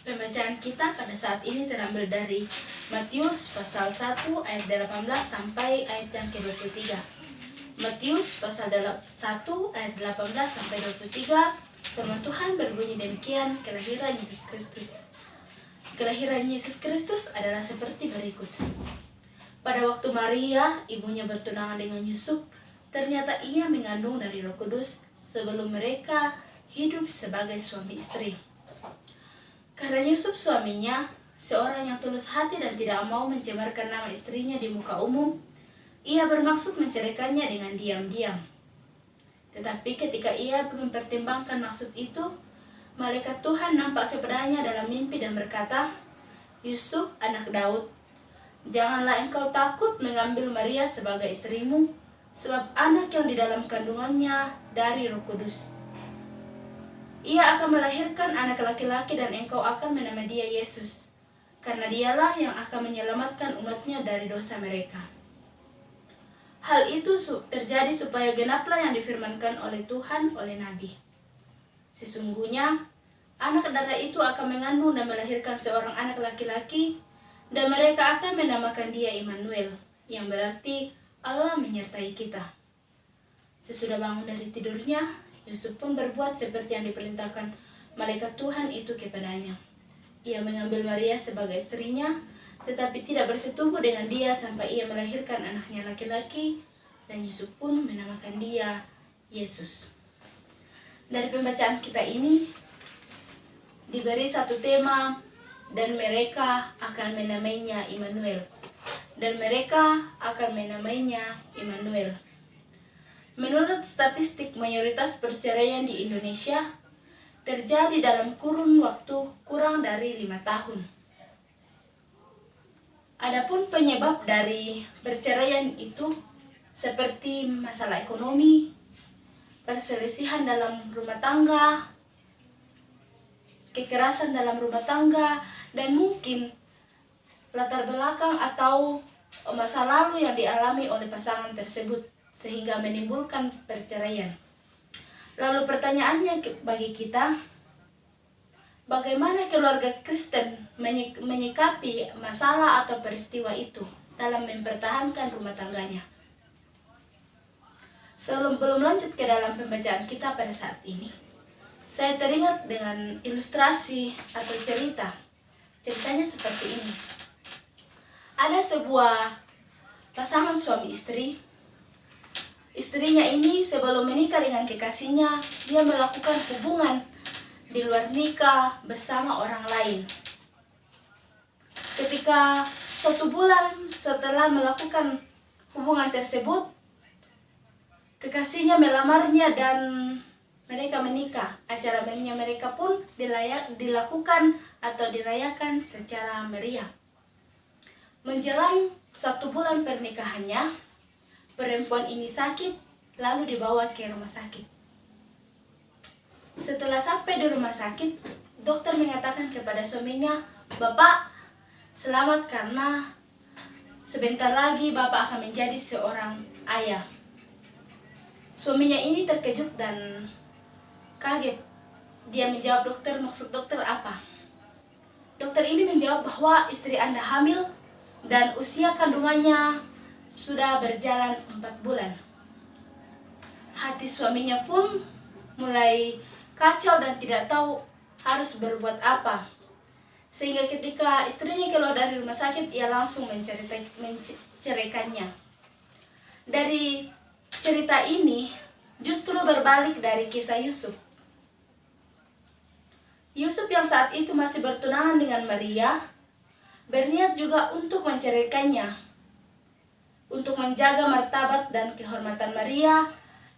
Pembacaan kita pada saat ini terambil dari Matius pasal 1 ayat 18 sampai ayat yang ke-23. Matius pasal 1 ayat 18 sampai 23. Firman Tuhan berbunyi demikian, kelahiran Yesus Kristus. Kelahiran Yesus Kristus adalah seperti berikut. Pada waktu Maria, ibunya bertunangan dengan Yusuf, ternyata ia mengandung dari Roh Kudus sebelum mereka hidup sebagai suami istri. Karena Yusuf suaminya, seorang yang tulus hati dan tidak mau mencemarkan nama istrinya di muka umum, ia bermaksud menceraikannya dengan diam-diam. Tetapi ketika ia mempertimbangkan maksud itu, malaikat Tuhan nampak kepadanya dalam mimpi dan berkata, "Yusuf, anak Daud, janganlah engkau takut mengambil Maria sebagai istrimu, sebab anak yang di dalam kandungannya dari Roh Kudus. Ia akan melahirkan anak laki-laki dan engkau akan menamai dia Yesus, karena dialah yang akan menyelamatkan umatnya dari dosa mereka." Hal itu terjadi supaya genaplah yang difirmankan oleh Tuhan oleh Nabi. Sesungguhnya, anak darah itu akan mengandung dan melahirkan seorang anak laki-laki, dan mereka akan menamakan dia Immanuel, yang berarti Allah menyertai kita. Sesudah bangun dari tidurnya, Yusuf pun berbuat seperti yang diperintahkan malaikat Tuhan itu kepadanya. Ia mengambil Maria sebagai istrinya, tetapi tidak bersetubuh dengan dia sampai ia melahirkan anaknya laki-laki, dan Yusuf pun menamakan dia Yesus. Dari pembacaan kita ini diberi satu tema, dan mereka akan menamainya Immanuel. Dan mereka akan menamainya Immanuel. Menurut statistik, mayoritas perceraian di Indonesia terjadi dalam kurun waktu kurang dari 5 tahun. Adapun penyebab dari perceraian itu seperti masalah ekonomi, perselisihan dalam rumah tangga, kekerasan dalam rumah tangga, dan mungkin latar belakang atau masa lalu yang dialami oleh pasangan tersebut sehingga menimbulkan perceraian. Lalu pertanyaannya bagi kita, bagaimana keluarga Kristen menyikapi masalah atau peristiwa itu dalam mempertahankan rumah tangganya? Sebelum lanjut ke dalam pembacaan kita pada saat ini, saya teringat dengan ilustrasi atau cerita. Ceritanya seperti ini. Ada sebuah pasangan suami istri. Istrinya ini sebelum menikah dengan kekasihnya, dia melakukan hubungan di luar nikah bersama orang lain. Ketika 1 bulan setelah melakukan hubungan tersebut, kekasihnya melamarnya dan mereka menikah. Acara menikah mereka pun dilakukan atau dirayakan secara meriah. Menjelang 1 bulan pernikahannya, perempuan ini sakit, lalu dibawa ke rumah sakit. Setelah sampai di rumah sakit, dokter mengatakan kepada suaminya, "Bapak, selamat karena sebentar lagi Bapak akan menjadi seorang ayah." Suaminya ini terkejut dan kaget. Dia menjawab, "Dokter, maksud dokter apa?" Dokter ini menjawab bahwa istri Anda hamil dan usia kandungannya sudah berjalan 4 bulan. Hati suaminya pun mulai kacau dan tidak tahu harus berbuat apa. Sehingga ketika istrinya keluar dari rumah sakit, ia langsung menceraikannya. Dari cerita ini justru berbalik dari kisah Yusuf. Yusuf yang saat itu masih bertunangan dengan Maria, berniat juga untuk menceraikannya. Untuk menjaga martabat dan kehormatan Maria,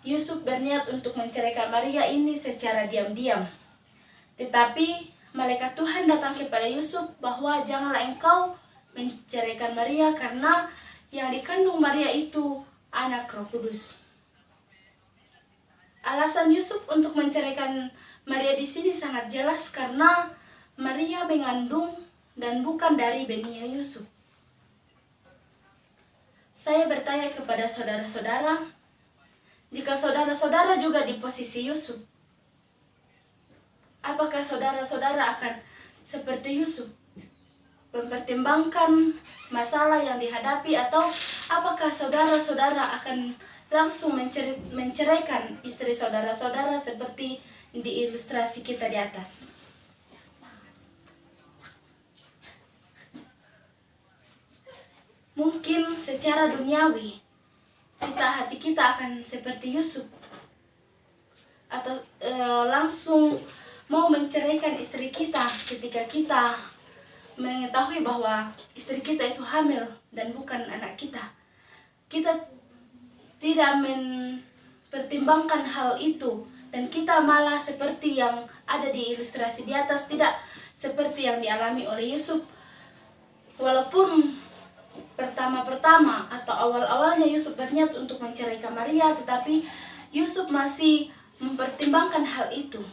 Yusuf berniat untuk menceraikan Maria ini secara diam-diam. Tetapi malaikat Tuhan datang kepada Yusuf bahwa janganlah engkau menceraikan Maria karena yang dikandung Maria itu anak Roh Kudus. Alasan Yusuf untuk menceraikan Maria di sini sangat jelas karena Maria mengandung dan bukan dari beninya Yusuf. Saya bertanya kepada saudara-saudara, jika saudara-saudara juga di posisi Yusuf, apakah saudara-saudara akan seperti Yusuf, mempertimbangkan masalah yang dihadapi, atau apakah saudara-saudara akan langsung menceraikan istri saudara-saudara seperti di ilustrasi kita di atas. Mungkin secara duniawi hati kita akan seperti Yusuf, atau langsung mau menceraikan istri kita ketika kita mengetahui bahwa istri kita itu hamil dan bukan anak kita. Kita tidak mempertimbangkan hal itu, dan kita malah seperti yang ada di ilustrasi di atas, tidak seperti yang dialami oleh Yusuf. Walaupun pertama-pertama atau awal-awalnya Yusuf berniat untuk menceraikan Maria, tetapi Yusuf masih mempertimbangkan hal itu.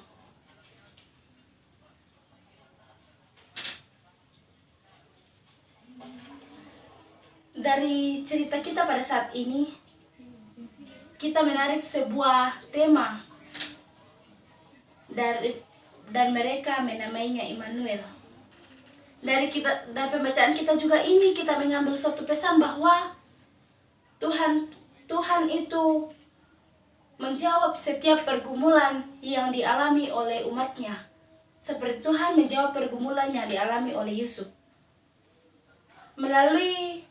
Dari cerita kita pada saat ini, kita menarik sebuah tema dan mereka menamainya Immanuel. Dari pembacaan kita juga ini, kita mengambil suatu pesan bahwa Tuhan itu menjawab setiap pergumulan yang dialami oleh umatnya, seperti Tuhan menjawab pergumulan yang dialami oleh Yusuf melalui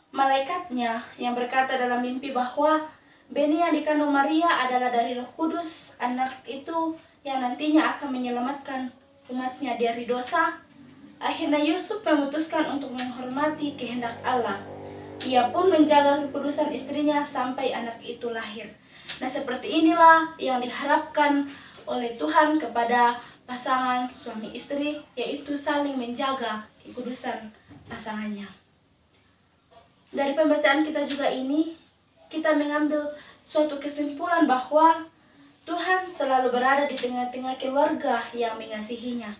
malaikatnya yang berkata dalam mimpi bahwa benih yang dikandung Maria adalah dari Roh Kudus, anak itu yang nantinya akan menyelamatkan umatnya dari dosa. Akhirnya Yusuf memutuskan untuk menghormati kehendak Allah. Ia pun menjaga kekudusan istrinya sampai anak itu lahir. Nah, seperti inilah yang diharapkan oleh Tuhan kepada pasangan suami istri, yaitu saling menjaga kekudusan pasangannya. Dari pembacaan kita juga ini, kita mengambil suatu kesimpulan bahwa Tuhan selalu berada di tengah-tengah keluarga yang mengasihinya.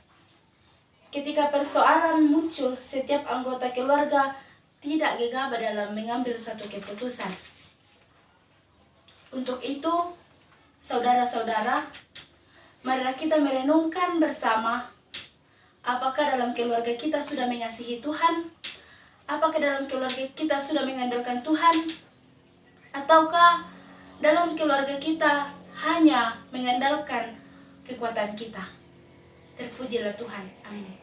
Ketika persoalan muncul, setiap anggota keluarga tidak gegabah dalam mengambil satu keputusan. Untuk itu, saudara-saudara, marilah kita merenungkan bersama, apakah dalam keluarga kita sudah mengasihi Tuhan? Apakah dalam keluarga kita sudah mengandalkan Tuhan? Ataukah dalam keluarga kita hanya mengandalkan kekuatan kita? Terpujilah Tuhan. Amin.